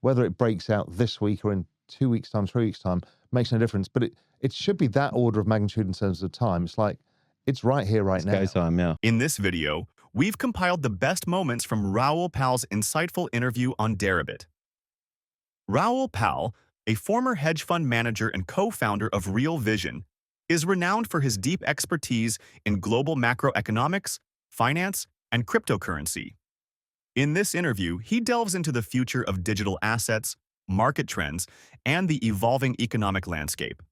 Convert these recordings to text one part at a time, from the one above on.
whether it breaks out this week or in 2 weeks' time, 3 weeks' time, makes no difference. But it should be that order of magnitude in terms of time. It's like, it's right here, right It's now. go time, yeah. In this video, we've compiled the best moments from Raoul Pal's insightful interview on Deribit. Raoul Pal, a former hedge fund manager and co-founder of Real Vision, is renowned for his deep expertise in global macroeconomics, finance, and cryptocurrency. In this interview, he delves into the future of digital assets, market trends, and the evolving economic landscape.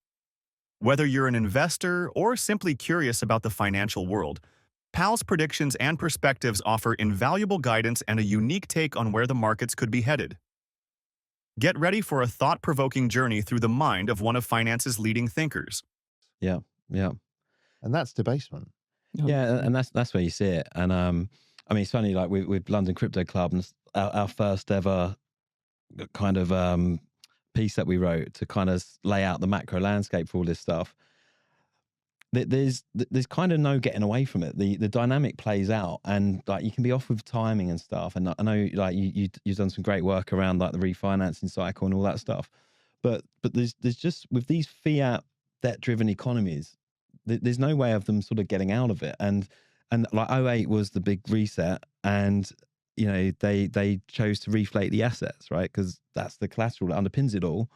Whether you're an investor or simply curious about the financial world, Pal's predictions and perspectives offer invaluable guidance and a unique take on where the markets could be headed. Get ready for a thought-provoking journey through the mind of one of finance's leading thinkers. Yeah, yeah. And that's debasement. Yeah, and that's where you see it. And I mean, it's funny, like with London Crypto Club, and our first ever kind of piece that we wrote to kind of lay out the macro landscape for all this stuff. There's kind of no getting away from it. The dynamic plays out, and like you can be off with timing and stuff. And I know like you've done some great work around like the refinancing cycle and all that stuff. But there's just with these fiat debt-driven economies, there's no way of them sort of getting out of it. And like '08 was the big reset, and you know they chose to reflate the assets, right? Because that's the collateral that underpins it all.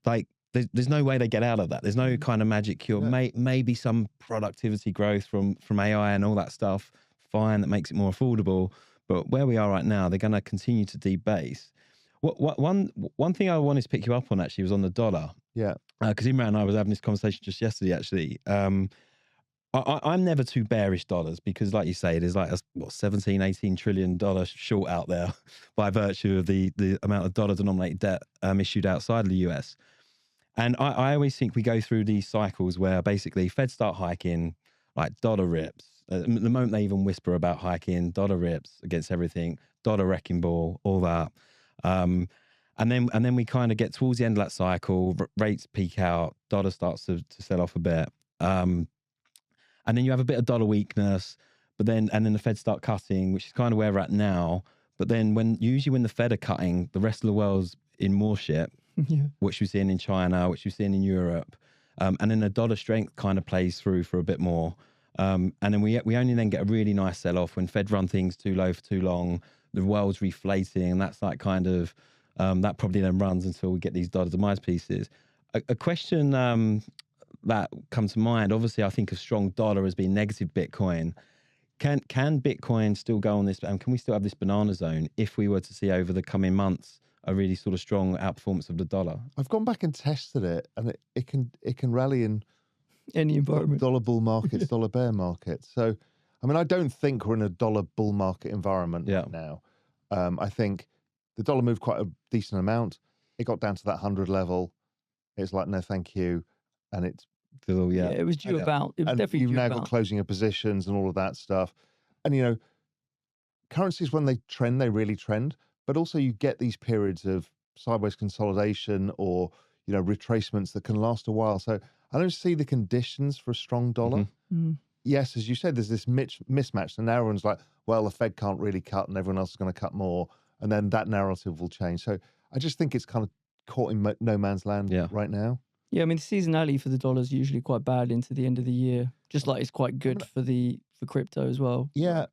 Like there's no way they get out of that. There's no kind of magic cure. Yeah. Maybe some productivity growth from AI and all that stuff, fine, that makes it more affordable. But where we are right now, they're going to continue to debase. One thing I wanted to pick you up on actually was on the dollar. Yeah. Because Imran and I was having this conversation just yesterday, actually. I'm never too bearish dollars because, like you say, there's like a $17-18 trillion short out there by virtue of the amount of dollar-denominated debt issued outside of the US. And I always think we go through these cycles where basically Fed start hiking, like dollar rips. The moment they even whisper about hiking, dollar rips against everything, dollar wrecking ball, all that. And then we kind of get towards the end of that cycle, rates peak out, dollar starts to sell off a bit. And then you have a bit of dollar weakness, and then the Fed start cutting, which is kind of where we're at now. But then usually when the Fed are cutting, the rest of the world's in more shit, which we're seeing in China, which we're seeing in Europe. And then the dollar strength kind of plays through for a bit more. And then we only then get a really nice sell-off when Fed run things too low for too long, the world's reflating, and that's like kind of, that probably then runs until we get these dollar demise pieces. A question that comes to mind, obviously I think a strong dollar has been negative Bitcoin. Can Bitcoin still go on this, and can we still have this banana zone if we were to see over the coming months a really sort of strong outperformance of the dollar? I've gone back and tested it, and it can rally in any environment. dollar bull markets, dollar bear markets. So, I mean, I don't think we're in a dollar bull market environment right now. I think the dollar moved quite a decent amount. It got down to that 100 level. It's like, no, thank you. And it's it was due about. It was definitely you've due now about. got closing of positions and all of that stuff. And you know, currencies when they trend, they really trend. But also, you get these periods of sideways consolidation or retracements that can last a while. So I don't see the conditions for a strong dollar. Yes, as you said, there's this mismatch. And now everyone's like, well, the Fed can't really cut, and everyone else is going to cut more, and then that narrative will change. So I just think it's kind of caught in no man's land right now. Yeah, I mean, the seasonality for the dollar is usually quite bad into the end of the year, just like it's quite good for crypto as well. Yeah.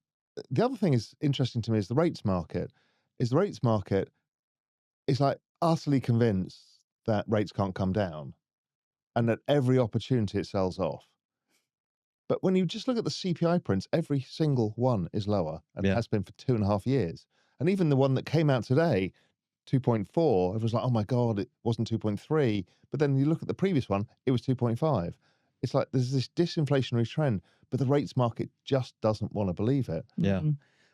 The other thing is interesting to me is the rates market. The rates market is like utterly convinced that rates can't come down, and at every opportunity it sells off. But when you just look at the CPI prints, every single one is lower, and it has been for 2.5 years. And even the one that came out today, 2.4, it was like, oh my God, it wasn't 2.3. But then you look at the previous one, it was 2.5. It's like there's this disinflationary trend, but the rates market just doesn't want to believe it. Yeah.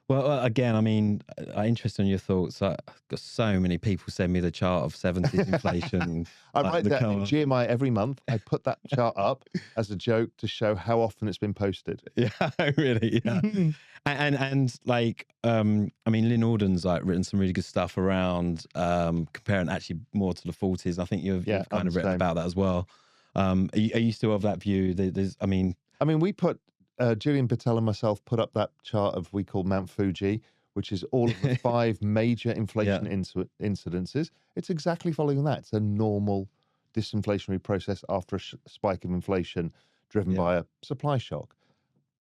Well, again, I mean, I'm interested in your thoughts. I've got so many people send me the chart of 70s inflation. I write that in GMI every month. I put that chart up as a joke to show how often it's been posted. Yeah, really. Yeah. and like, I mean, Lynn Alden's like written some really good stuff around comparing actually more to the 40s. I think you've kind of written about that as well. Are you still of that view? I mean, we put Julian Patel and myself put up that chart of we call Mount Fuji, which is all of the 5 major inflation incidences. It's exactly following that. It's a normal disinflationary process after a spike of inflation driven by a supply shock.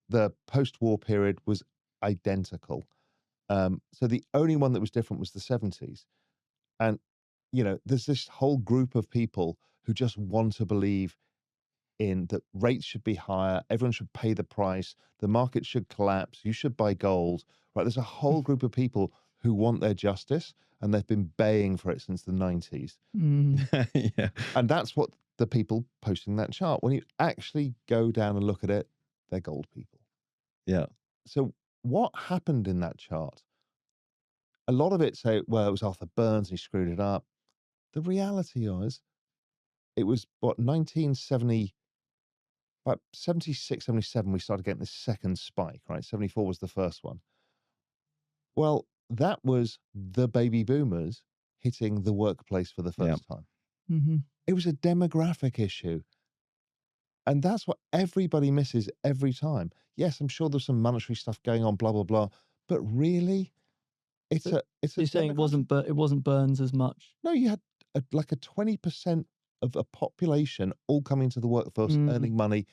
The post-war period was identical. So the only one that was different was the 70s. And, you know, there's this whole group of people who just want to believe in that rates should be higher, everyone should pay the price, the market should collapse, you should buy gold, right? There's a whole group of people who want their justice, and they've been baying for it since the 90s. Yeah. And that's what the people posting that chart, when you actually go down and look at it, they're gold people. Yeah. So what happened in that chart? A lot of it say, well, it was Arthur Burns, he screwed it up. The reality was, it was, what, 1970, about 76, 77, we started getting this second spike, right? 74 was the first one. Well, that was the baby boomers hitting the workplace for the first time. It was a demographic issue. And that's what everybody misses every time. Yes, I'm sure there's some monetary stuff going on, blah, blah, blah. But really, it's a You're saying it wasn't Burns as much? No, you had like a 20% of a population all coming to the workforce, earning money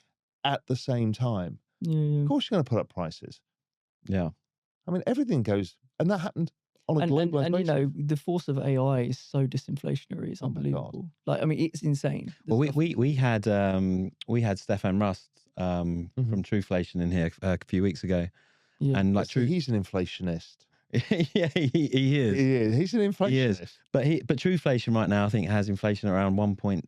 at the same time. Yeah. Of course, you're going to put up prices. Yeah. I mean, everything goes, and that happened on a global basis. And you know, the force of AI is so disinflationary; it's unbelievable. Like, I mean, it's insane. Well, we had Stefan Rust from Trueflation in here a few weeks ago, and like he's an inflationist. Yeah, he is. He is. He's an inflationist. He is. But Trueflation right now, I think, has inflation around 1.6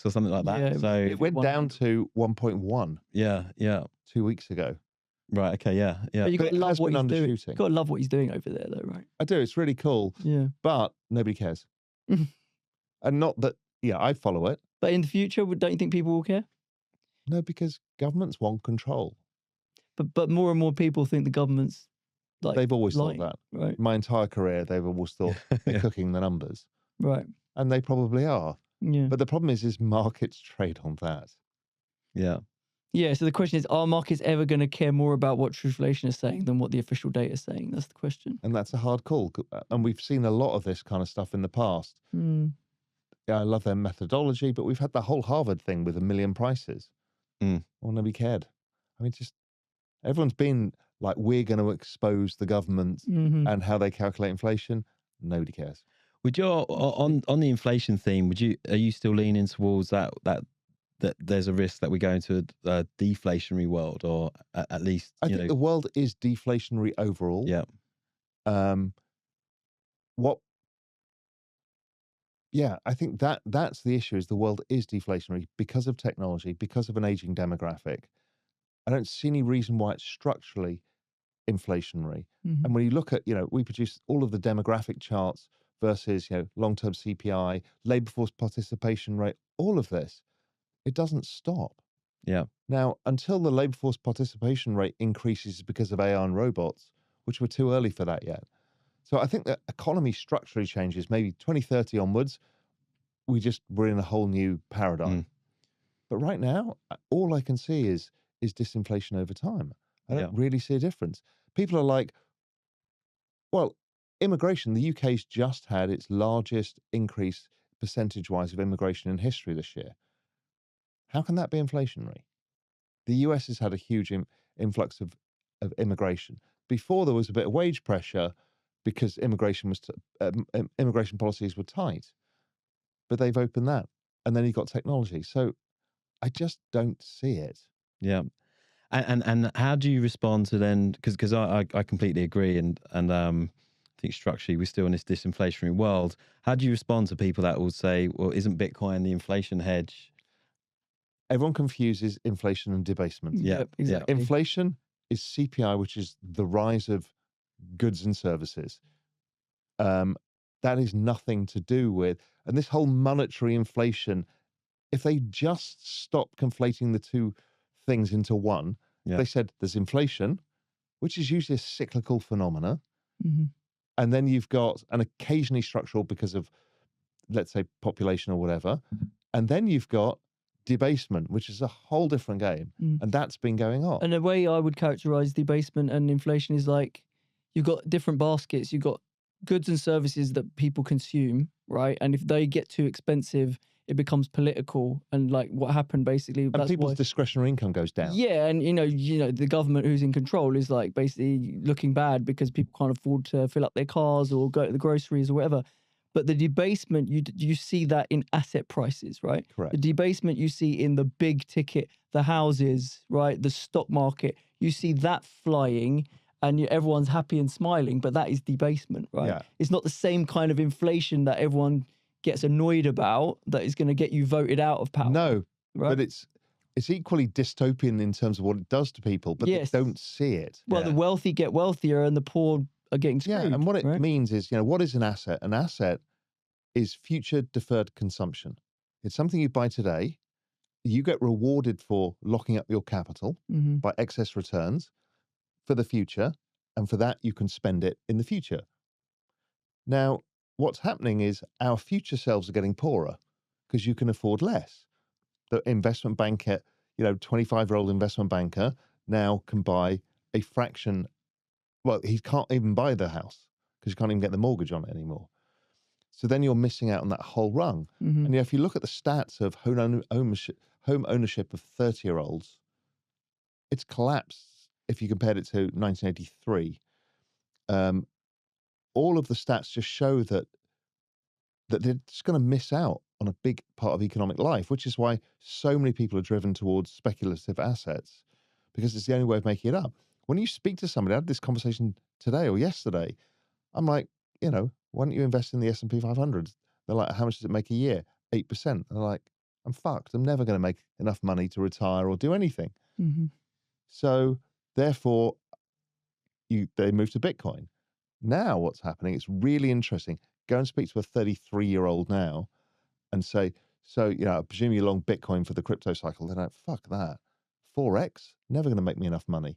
or something like that. Yeah, so it went down to 1.1. Yeah. 2 weeks ago. Right. Okay. Yeah. But you've got to love what he's doing. You've got to love what he's doing over there, though, right? I do. It's really cool. Yeah. But nobody cares. And not that. Yeah, I follow it. But in the future, don't you think people will care? No, because governments want control. But more and more people think the government's like they've always lying, thought that. Right. My entire career, they've always thought they're cooking the numbers. Right. And they probably are. Yeah. But the problem is markets trade on that. Yeah. Yeah. So the question is, are markets ever going to care more about what Trueflation is saying than what the official data is saying? That's the question. And that's a hard call. And we've seen a lot of this kind of stuff in the past. Yeah, I love their methodology, but we've had the whole Harvard thing with 1 million prices. Well, nobody cared. I mean, just everyone's been like, we're going to expose the government and how they calculate inflation. Nobody cares. Would you on the inflation theme? Are you still leaning towards that there's a risk that we go into a deflationary world, or at least I think the world is deflationary overall. Yeah. Yeah, I think that's the issue, is the world is deflationary because of technology, because of an aging demographic. I don't see any reason why it's structurally inflationary. And when you look at, we produce all of the demographic charts versus, long-term CPI, labor force participation rate, all of this, it doesn't stop. Yeah. Now, until the labor force participation rate increases because of AI and robots, which we're too early for that yet. So I think that economy structurally changes, maybe 2030 onwards, we're in a whole new paradigm. But right now, all I can see is disinflation over time. I don't really see a difference. People are like, well, immigration, the UK's just had its largest increase percentage-wise of immigration in history this year. How can that be inflationary? The US has had a huge influx of immigration. Before, there was a bit of wage pressure because immigration policies were tight. But they've opened that. And then you've got technology. So I just don't see it. Yeah. And how do you respond to then, because I completely agree, and I think structurally we're still in this disinflationary world. How do you respond to people that will say, well, isn't Bitcoin the inflation hedge? Everyone confuses inflation and debasement. Yeah, exactly. Inflation is CPI, which is the rise of goods and services. That is nothing to do with, and this whole monetary inflation, if they just stop conflating the two things into one, they said there's inflation, which is usually a cyclical phenomena, and then you've got an occasionally structural because of, let's say, population or whatever, and then you've got debasement, which is a whole different game, and that's been going on. And the way I would characterize debasement and inflation is like, you've got different baskets. You've got goods and services that people consume, right? And if they get too expensive, it becomes political. And like what happened basically, And that's people's why. discretionary income goes down. Yeah, and the government who's in control is like basically looking bad because people can't afford to fill up their cars or go to the groceries or whatever. But the debasement, you see that in asset prices, right? Correct. The debasement you see in the big ticket, the houses, right? The stock market, you see that flying and everyone's happy and smiling, but that is debasement, right? Yeah. It's not the same kind of inflation that everyone gets annoyed about that is going to get you voted out of power. No, right? but it's equally dystopian in terms of what it does to people, but Yes. they don't see it. Well, the wealthy get wealthier and the poor are getting screwed. Yeah, and what it right? means is, what is an asset? An asset is future deferred consumption. It's something you buy today. You get rewarded for locking up your capital Mhm. by excess returns for the future, and for that you can spend it in the future. Now, what's happening is our future selves are getting poorer because you can afford less. The investment banker, 25-year-old investment banker now can buy a fraction. Well, he can't even buy the house because you can't even get the mortgage on it anymore. So then you're missing out on that whole rung. Mhm. And if you look at the stats of home ownership of 30-year-olds, it's collapsed if you compared it to 1983. All of the stats just show that they're just going to miss out on a big part of economic life, which is why so many people are driven towards speculative assets, because it's the only way of making it up. When you speak to somebody, I had this conversation today or yesterday, I'm like, why don't you invest in the S&P 500? They're like, how much does it make a year? 8%. And they're like, I'm fucked. I'm never going to make enough money to retire or do anything. Mhm. So therefore, they move to Bitcoin. Now what's happening, it's really interesting. Go and speak to a 33-year-old now and say, so, I presume you're long Bitcoin for the crypto cycle. They're like, fuck that. 4x? Never going to make me enough money.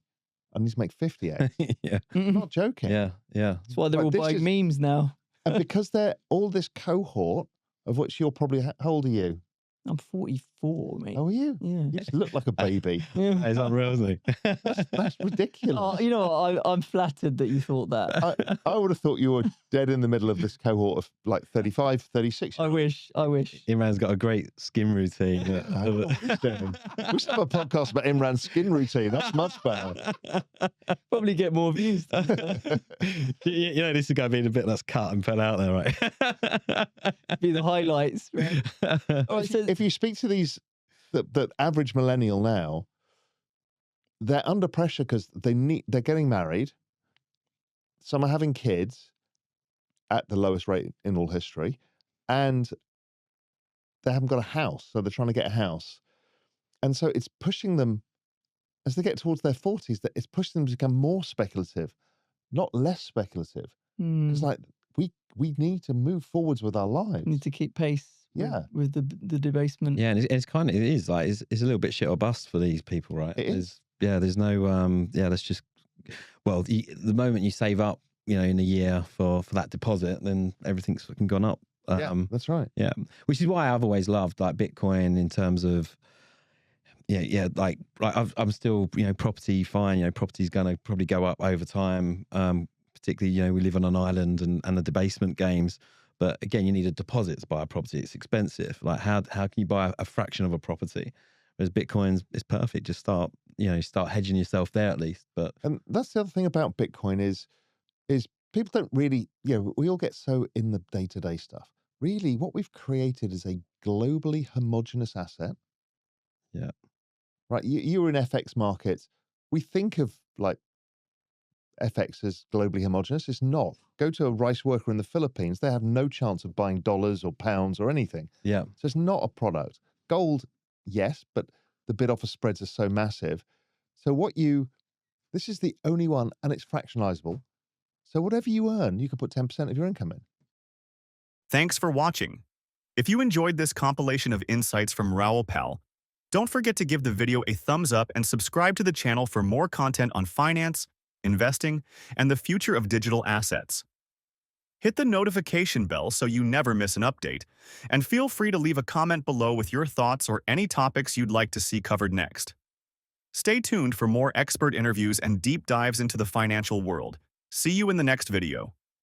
I need to make 50x. Yeah. I'm not joking. Yeah. Yeah. That's why they're Like, all this buying is- memes now. And because they're all this cohort, of which you're probably, how old are you? I'm 44, mate. Oh, are you? Yeah. You just look like a baby. Yeah. It's unreal, isn't it? That's ridiculous. Oh, you know what? I'm flattered that you thought that. I would have thought you were dead in the middle of this cohort of like 35, 36. I wish. Imran's got a great skin routine. We should have a podcast about Imran's skin routine. That's much better. Probably get more views. This is going to be the bit that's cut and put out there, right? Be the highlights. Right? All right, so If you speak to the average millennial now, they're under pressure because they're getting married. Some are having kids at the lowest rate in all history, and they haven't got a house, so they're trying to get a house. And so it's pushing them, as they get towards their 40s, that it's pushing them to become more speculative, not less speculative. Because like we need to move forwards with our lives. need to keep pace. Yeah. With the debasement. Yeah, and it's kind of, it is like, it's a little bit shit or bust for these people, right? It is. There's no, that's just, well, the moment you save up, in a year for that deposit, then everything's fucking gone up. Yeah, that's right. Yeah, which is why I've always loved like Bitcoin in terms of, like I'm still, property fine. Property's going to probably go up over time. Particularly, we live on an island and the debasement games. But again, you need a deposit to buy a property. It's expensive. Like how can you buy a fraction of a property? Whereas Bitcoin's is perfect. Just start hedging yourself there at least. But And that's the other thing about Bitcoin is people don't really, we all get so in the day-to-day stuff. Really, what we've created is a globally homogenous asset. Yeah. Right. You were in FX markets. We think of like FX as globally homogenous. It's not. Go to a rice worker in the Philippines. They have no chance of buying dollars or pounds or anything. yeah, So it's not a product. Gold, yes, but the bid offer spreads are so massive. So this is the only one, and it's fractionalizable. So whatever you earn, you can put 10% of your income in. Thanks for watching. If you enjoyed this compilation of insights from Raoul Pal, don't forget to give the video a thumbs up and subscribe to the channel for more content on finance, investing, and the future of digital assets. Hit the notification bell so you never miss an update, and feel free to leave a comment below with your thoughts or any topics you'd like to see covered next. Stay tuned for more expert interviews and deep dives into the financial world. See you in the next video.